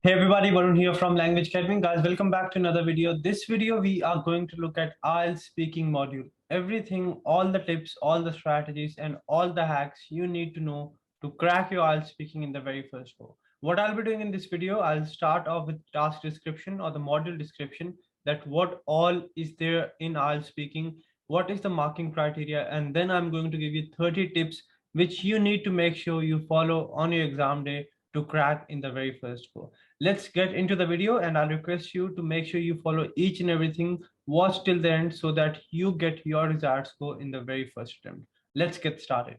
Hey everybody, Varun here from Language Academy. Guys, welcome back to another video. This video, we are going to look at IELTS speaking module. Everything, all the tips, all the strategies, and all the hacks you need to know to crack your IELTS speaking in the very first go. What I'll be doing in this video, I'll start off with task description or the module description, that what all is there in IELTS speaking, what is the marking criteria, and then I'm going to give you 30 tips which you need to make sure you follow on your exam day to crack in the very first go. Let's get into the video, and I'll request you to make sure you follow each and everything, watch till the end so that you get your desired score in the very first attempt. Let's get started.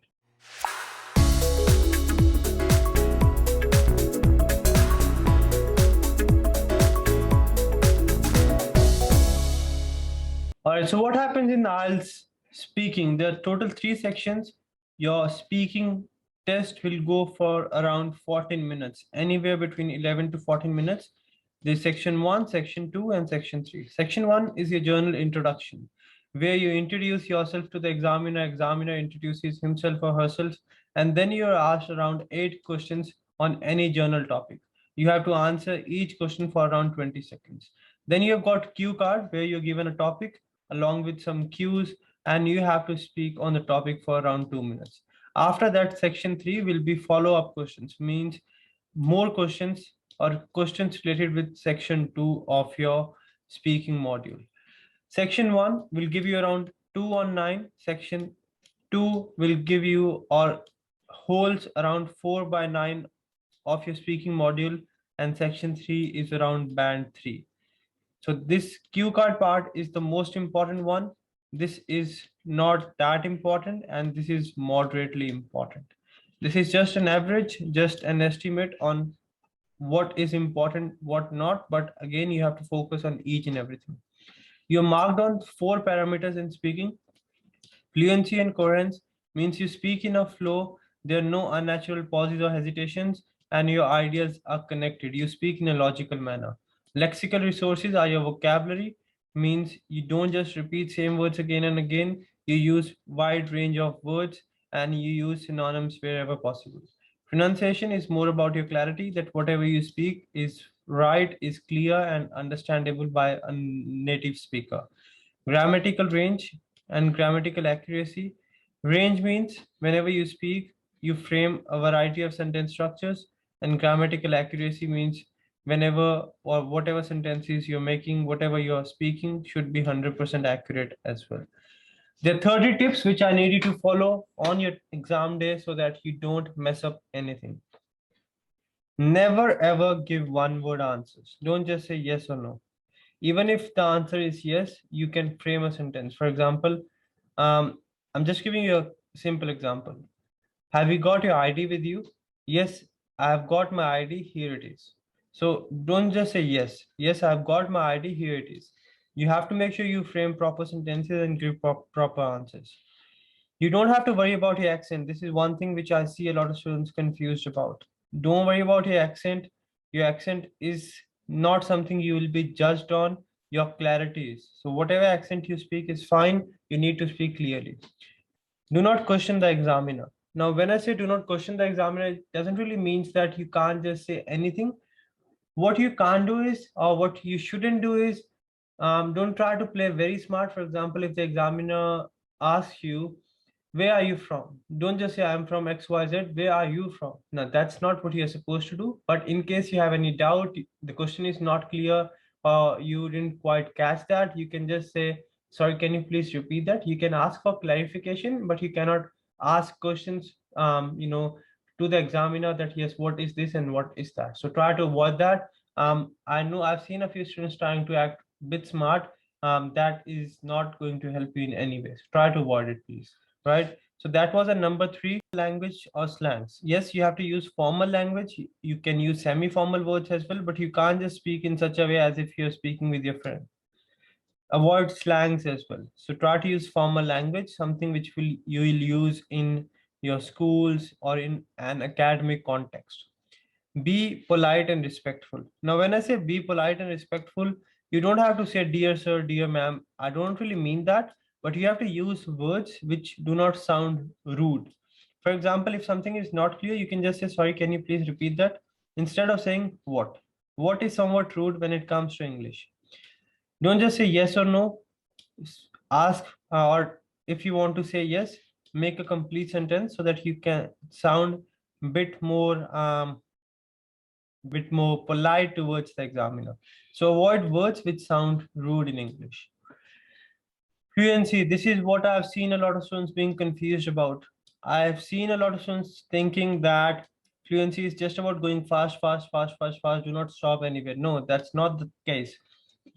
All right, so what happens in IELTS speaking? There are total 3 sections. Your speaking test will go for around 14 minutes, anywhere between 11 to 14 minutes. There's section 1, section 2, and section 3. Section 1 is your journal introduction, where you introduce yourself to the examiner. Examiner introduces himself or herself, and then you're asked around 8 questions on any journal topic. You have to answer each question for around 20 seconds. Then you've got cue card, where you're given a topic along with some cues, and you have to speak on the topic for around 2 minutes. After that, section 3 will be follow-up questions, means more questions or questions related with section 2 of your speaking module. Section 1 will give you around 2 on 9. Section 2 will give you or holds around 4 by 9 of your speaking module, and section 3 is around band 3. So this cue card part is the most important one. This is not that important, and this is moderately important. This is just an average, just an estimate on what is important, what not. But again, you have to focus on each and everything. You're marked on 4 parameters in speaking. Fluency and coherence means you speak in a flow. There are no unnatural pauses or hesitations, and your ideas are connected. You speak in a logical manner. Lexical resources are your vocabulary, means you don't just repeat same words again and again. You use wide range of words, and you use synonyms wherever possible. Pronunciation is more about your clarity, that whatever you speak is right, is clear and understandable by a native speaker. Grammatical range and grammatical accuracy. Range means whenever you speak, you frame a variety of sentence structures, and grammatical accuracy means whenever or whatever sentences you're making, whatever you're speaking should be 100% accurate as well. There are 30 tips which I need you to follow on your exam day so that you don't mess up anything. Never ever give one word answers. Don't just say yes or no. Even if the answer is yes, you can frame a sentence. For example, I'm just giving you a simple example. Have you got your ID with you? Yes, I have got my ID. Here it is. So don't just say yes. Yes, I've got my ID. Here it is. You have to make sure you frame proper sentences and give proper answers. You don't have to worry about your accent. This is one thing which I see a lot of students confused about. Don't worry about your accent. Your accent is not something you will be judged on. Your clarity is. So whatever accent you speak is fine. You need to speak clearly. Do not question the examiner. Now, when I say do not question the examiner, it doesn't really mean that you can't just say anything. What you can't do is, or what you shouldn't do is, don't try to play very smart. For example, if the examiner asks you, where are you from? Don't just say I'm from XYZ. Where are you from? Now, that's not what you're supposed to do. But in case you have any doubt, the question is not clear, or you didn't quite catch that, you can just say, sorry, can you please repeat that? You can ask for clarification, but you cannot ask questions, to the examiner that, yes, what is this and what is that? So try to avoid that. I know I've seen a few students trying to act a bit smart. That is not going to help you in any way. So try to avoid it, please. Right? So that was a number 3, language or slangs. Yes, you have to use formal language. You can use semi-formal words as well, but you can't just speak in such a way as if you're speaking with your friend. Avoid slangs as well. So try to use formal language, something which you will use in your schools or in an academic context. Be polite and respectful. Now, when I say be polite and respectful, you don't have to say dear sir, dear ma'am. I don't really mean that, but you have to use words which do not sound rude. For example, if something is not clear, you can just say, sorry, can you please repeat that? Instead of saying what? What is somewhat rude when it comes to English? Don't just say yes or no. Ask, or if you want to say yes, make a complete sentence so that you can sound bit more polite towards the examiner. So avoid words which sound rude in English. Fluency, this is what I've seen a lot of students being confused about. I've seen a lot of students thinking that fluency is just about going fast, fast, fast, fast, fast, do not stop anywhere. No, that's not the case.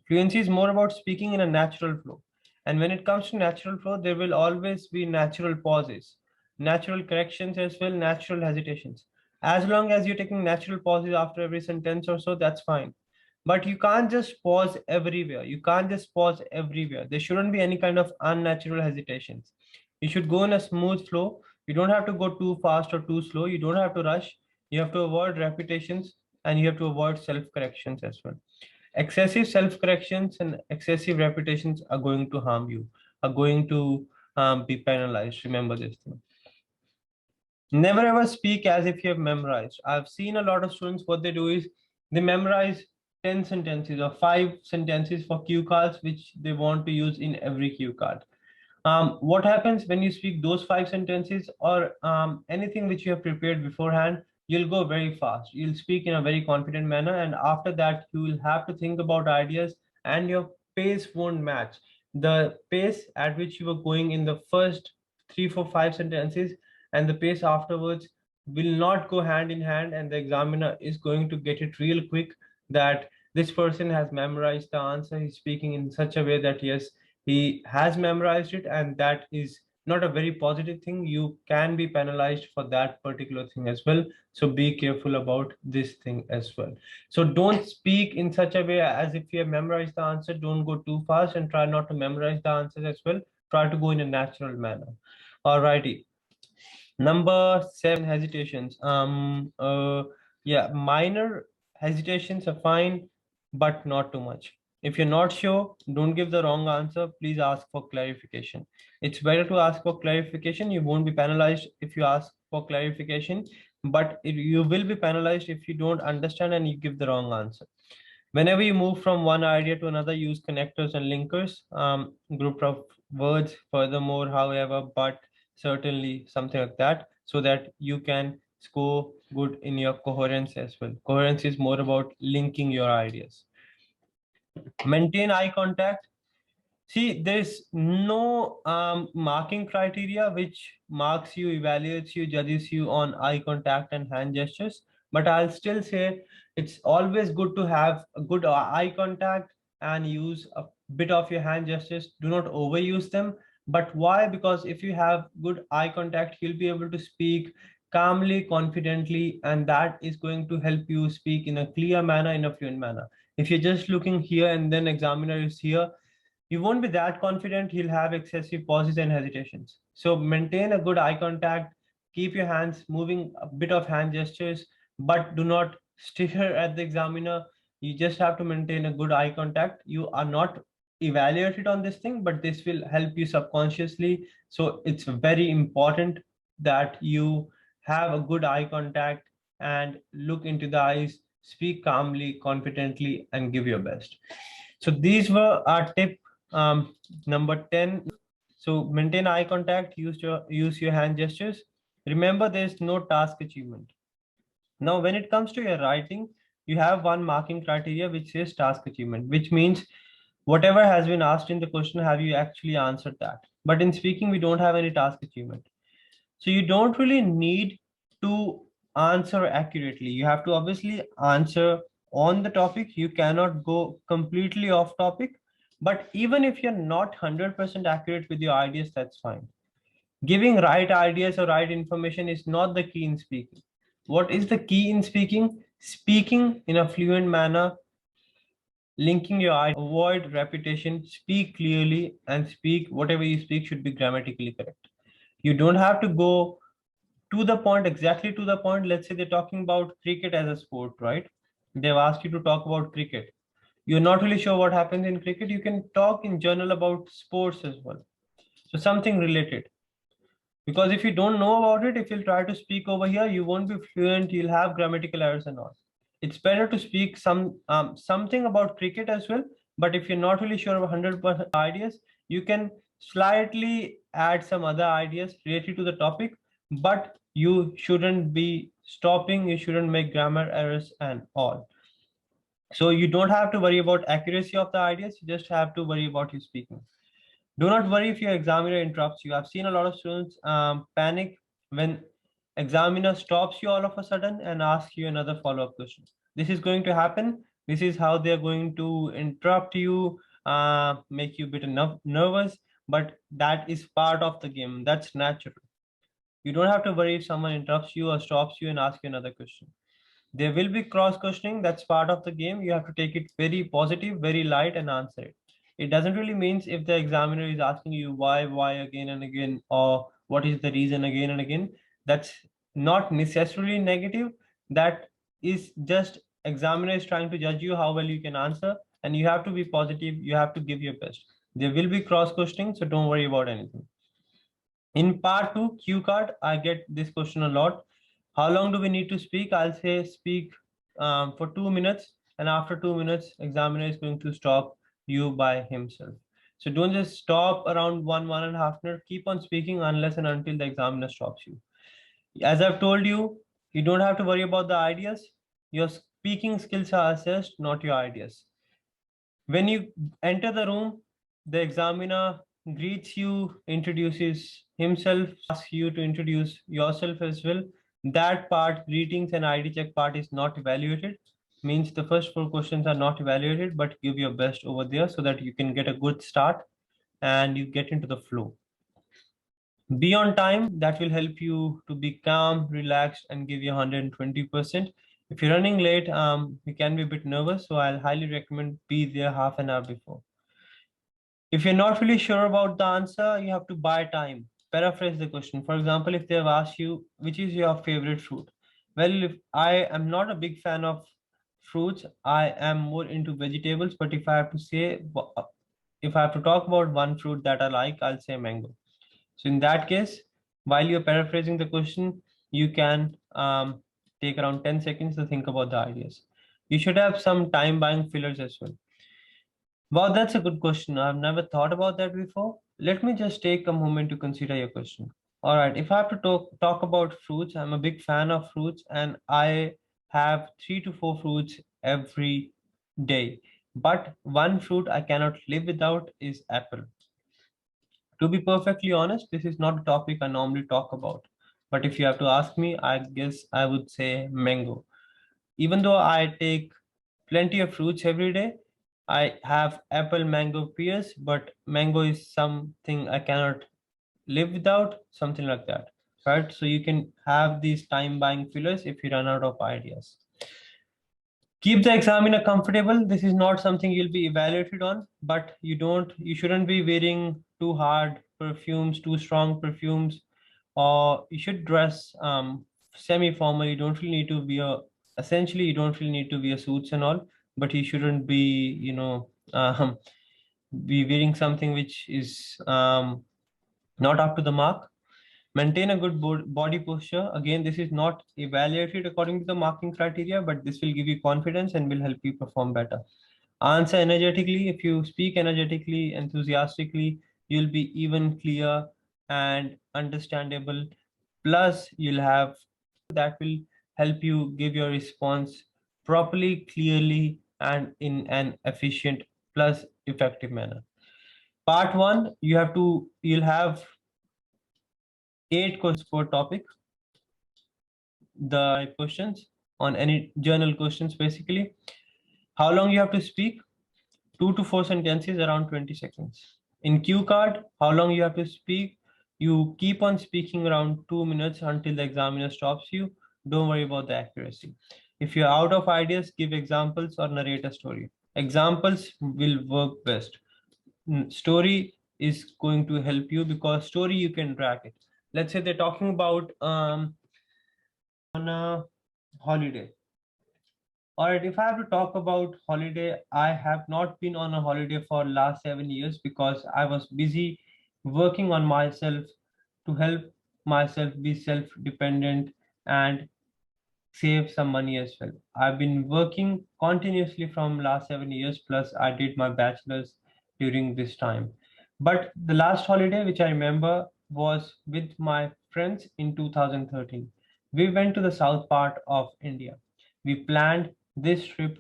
Fluency is more about speaking in a natural flow. And when it comes to natural flow, there will always be natural pauses, natural corrections as well, natural hesitations. As long as you're taking natural pauses after every sentence or so, that's fine. But you can't just pause everywhere. You can't just pause everywhere. There shouldn't be any kind of unnatural hesitations. You should go in a smooth flow. You don't have to go too fast or too slow. You don't have to rush. You have to avoid repetitions, and you have to avoid self corrections as well. Excessive self corrections and excessive repetitions are going to harm you, are going to be penalized. Remember this thing. Never ever speak as if you have memorized. I've seen a lot of students, what they do is they memorize 10 sentences or 5 sentences for cue cards, which they want to use in every cue card. What happens when you speak those 5 sentences or anything which you have prepared beforehand? You'll go very fast. You'll speak in a very confident manner, and after that, you will have to think about ideas, and your pace won't match. The pace at which you were going in the first 3, 4, 5 sentences and the pace afterwards will not go hand in hand, and the examiner is going to get it real quick that this person has memorized the answer. He's speaking in such a way that yes, he has memorized it, and that is not a very positive thing. You can be penalized for that particular thing as well. So be careful about this thing as well. So don't speak in such a way as if you have memorized the answer. Don't go too fast, and try not to memorize the answers as well. Try to go in a natural manner. Alrighty. Number 7, hesitations. Yeah, minor hesitations are fine, but not too much. If you're not sure, don't give the wrong answer. Please ask for clarification. It's better to ask for clarification. You won't be penalized if you ask for clarification, but you will be penalized if you don't understand and you give the wrong answer. Whenever you move from one idea to another, use connectors and linkers, group of words, furthermore, however, but, certainly, something like that, so that you can score good in your coherence as well. Coherence is more about linking your ideas. Maintain eye contact. See, there's no marking criteria which marks you, evaluates you, judges you on eye contact and hand gestures. But I'll still say it's always good to have a good eye contact and use a bit of your hand gestures. Do not overuse them. But why? Because if you have good eye contact, you'll be able to speak calmly, confidently, and that is going to help you speak in a clear manner, in a fluent manner. If you're just looking here and then examiner is here, you won't be that confident. He'll have excessive pauses and hesitations. So maintain a good eye contact, keep your hands moving, a bit of hand gestures, but do not stare at the examiner. You just have to maintain a good eye contact. You are not evaluated on this thing, but this will help you subconsciously. So it's very important that you have a good eye contact and look into the eyes, speak calmly, confidently, and give your best. So these were our tip number 10. So maintain eye contact, use your hand gestures. Remember, there's no task achievement. Now, when it comes to your writing, you have one marking criteria which says task achievement, which means whatever has been asked in the question, have you actually answered that? But in speaking, we don't have any task achievement. So you don't really need to answer accurately. You have to obviously answer on the topic. You cannot go completely off topic. But even if you're not 100% accurate with your ideas, that's fine. Giving right ideas or right information is not the key in speaking. What is the key in speaking? Speaking in a fluent manner, linking your ideas, avoid repetition, speak clearly, and speak whatever you speak should be grammatically correct. You don't have to go to the point, exactly to the point. Let's say they're talking about cricket as a sport, right? They've asked you to talk about cricket. You're not really sure what happens in cricket. You can talk in general about sports as well. So something related. Because if you don't know about it, if you'll try to speak over here, you won't be fluent. You'll have grammatical errors and all. it's better to speak something about cricket as well. But if you're not really sure of 100% ideas, you can slightly add some other ideas related to the topic, but you shouldn't be stopping, you shouldn't make grammar errors and all. So you don't have to worry about accuracy of the ideas, you just have to worry about your speaking. Do not worry if your examiner interrupts you. I've seen a lot of students panic when examiner stops you all of a sudden and asks you another follow-up question. This is going to happen. This is how they're going to interrupt you, make you a bit nervous, but that is part of the game. That's natural. You don't have to worry if someone interrupts you or stops you and asks you another question. There will be cross questioning. That's part of the game. You have to take it very positive, very light, and answer it. It doesn't really mean if the examiner is asking you why again and again, or what is the reason again and again. That's not necessarily negative. That is just examiner is trying to judge you how well you can answer, and you have to be positive. You have to give your best. There will be cross questioning, so don't worry about anything. In part two, cue card, I get this question a lot. How long do we need to speak? I'll say speak for 2 minutes, and after 2 minutes, examiner is going to stop you by himself. So don't just stop around 1.5 minutes. Keep on speaking unless and until the examiner stops you. As I've told you, you don't have to worry about the ideas. Your speaking skills are assessed, not your ideas. When you enter the room, the examiner greets you, introduces himself, asks you to introduce yourself as well. That part, greetings and ID check part, is not evaluated. Means the first 4 questions are not evaluated, but give your best over there so that you can get a good start and you get into the flow. Be on time. That will help you to be calm, relaxed, and give you 120%. If you're running late, you can be a bit nervous, so I'll highly recommend be there half an hour before. If you're not really sure about the answer, you have to buy time. Paraphrase the question. For example, if they've asked you, which is your favorite fruit? Well, if I am not a big fan of fruits, I am more into vegetables. But if I have to say, if I have to talk about one fruit that I like, I'll say mango. So in that case, while you're paraphrasing the question, you can take around 10 seconds to think about the ideas. You should have some time buying fillers as well. Wow, that's a good question. I've never thought about that before. Let me just take a moment to consider your question. All right, if I have to talk about fruits, I'm a big fan of fruits and I have 3 to 4 fruits every day. But one fruit I cannot live without is apple. To be perfectly honest, this is not a topic I normally talk about. But if you have to ask me, I guess I would say mango. Even though I take plenty of fruits every day, I have apple, mango, pears, but mango is something I cannot live without, something like that. Right? So you can have these time buying fillers if you run out of ideas. Keep the examiner comfortable. This is not something you'll be evaluated on, but you shouldn't be wearing too hard perfumes, too strong perfumes, or you should dress semi-formal. You don't really need to be essentially, you don't really need to wear suits and all, but you shouldn't be, be wearing something which is not up to the mark. Maintain a good body posture. Again, this is not evaluated according to the marking criteria, but this will give you confidence and will help you perform better. Answer energetically. If you speak energetically, enthusiastically, you'll be even clear and understandable. Plus, you'll have that will help you give your response properly, clearly, and in an efficient plus effective manner. Part one, you'll have 8 questions per topic. The questions on any journal questions basically. How long you have to speak? 2 to 4 sentences around 20 seconds. In cue card, how long you have to speak? You keep on speaking around 2 minutes until the examiner stops you. Don't worry about the accuracy. If you're out of ideas, give examples or narrate a story. Examples will work best. Story is going to help you because story you can track it. Let's say they're talking about on a holiday. All right, if I have to talk about holiday, I have not been on a holiday for last 7 years because I was busy working on myself to help myself be self-dependent and save some money as well. I've been working continuously from last 7 years, plus I did my bachelor's during this time. But the last holiday which I remember was with my friends in 2013. We went to the south part of India. We planned this trip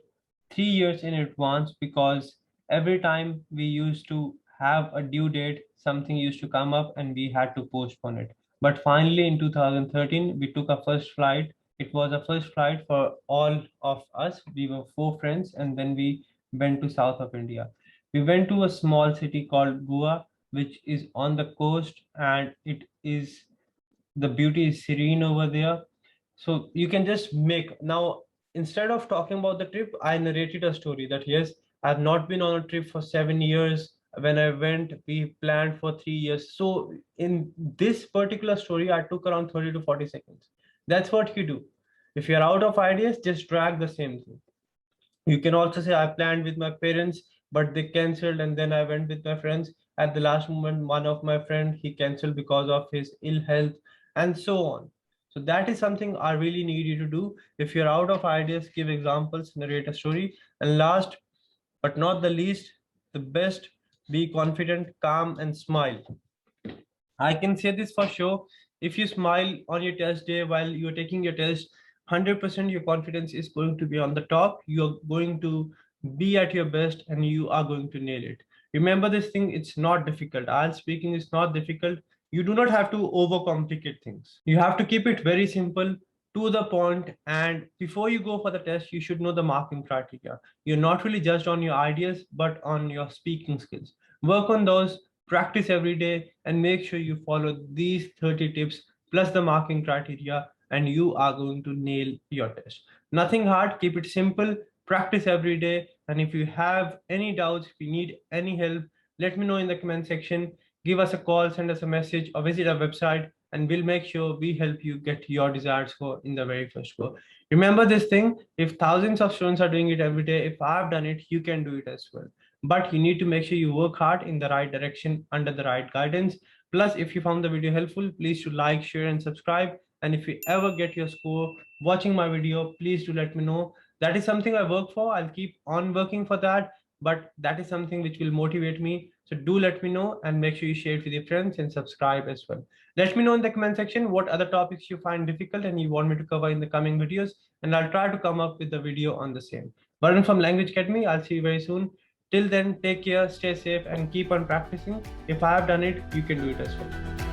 3 years in advance because every time we used to have a due date, something used to come up and we had to postpone it. But finally, in 2013, we took our first flight. It was a first flight for all of us. We were four friends, and then we went to south of India. We went to a small city called Goa, which is on the coast, and it is the beauty is serene over there. So you can just make now, instead of talking about the trip, I narrated a story that yes, I've not been on a trip for 7 years. When I went, we planned for 3 years. So in this particular story, I took around 30 to 40 seconds. That's what you do. If you're out of ideas, just drag the same thing. You can also say I planned with my parents, but they cancelled, and then I went with my friends. At the last moment, one of my friend he cancelled because of his ill health, and so on. So that is something I really need you to do. If you're out of ideas, give examples, narrate a story. And last but not the least, the best, be confident, calm, and smile. I can say this for sure. If you smile on your test day while you're taking your test, 100% your confidence is going to be on the top. You're going to be at your best and you are going to nail it. Remember this thing, it's not difficult. IELTS speaking is not difficult. You do not have to overcomplicate things. You have to keep it very simple, to the point, and before you go for the test, you should know the marking criteria. You're not really judged on your ideas, but on your speaking skills. Work on those, practice every day, and make sure you follow these 30 tips plus the marking criteria, and you are going to nail your test. Nothing hard, keep it simple, practice every day. And if you have any doubts, if you need any help, let me know in the comment section. Give us a call, send us a message, or visit our website, and we'll make sure we help you get your desired score in the very first go. Remember this thing, if thousands of students are doing it every day, if I've done it, you can do it as well. But you need to make sure you work hard in the right direction under the right guidance. Plus, if you found the video helpful, please do like, share, and subscribe. And if you ever get your score watching my video, please do let me know. That is something I work for. I'll keep on working for that, but that is something which will motivate me. So do let me know, and make sure you share it with your friends and subscribe as well. Let me know in the comment section what other topics you find difficult and you want me to cover in the coming videos, and I'll try to come up with a video on the same. Varun from Language Academy, I'll see you very soon. Till then, take care, stay safe, and keep on practicing. If I have done it, you can do it as well.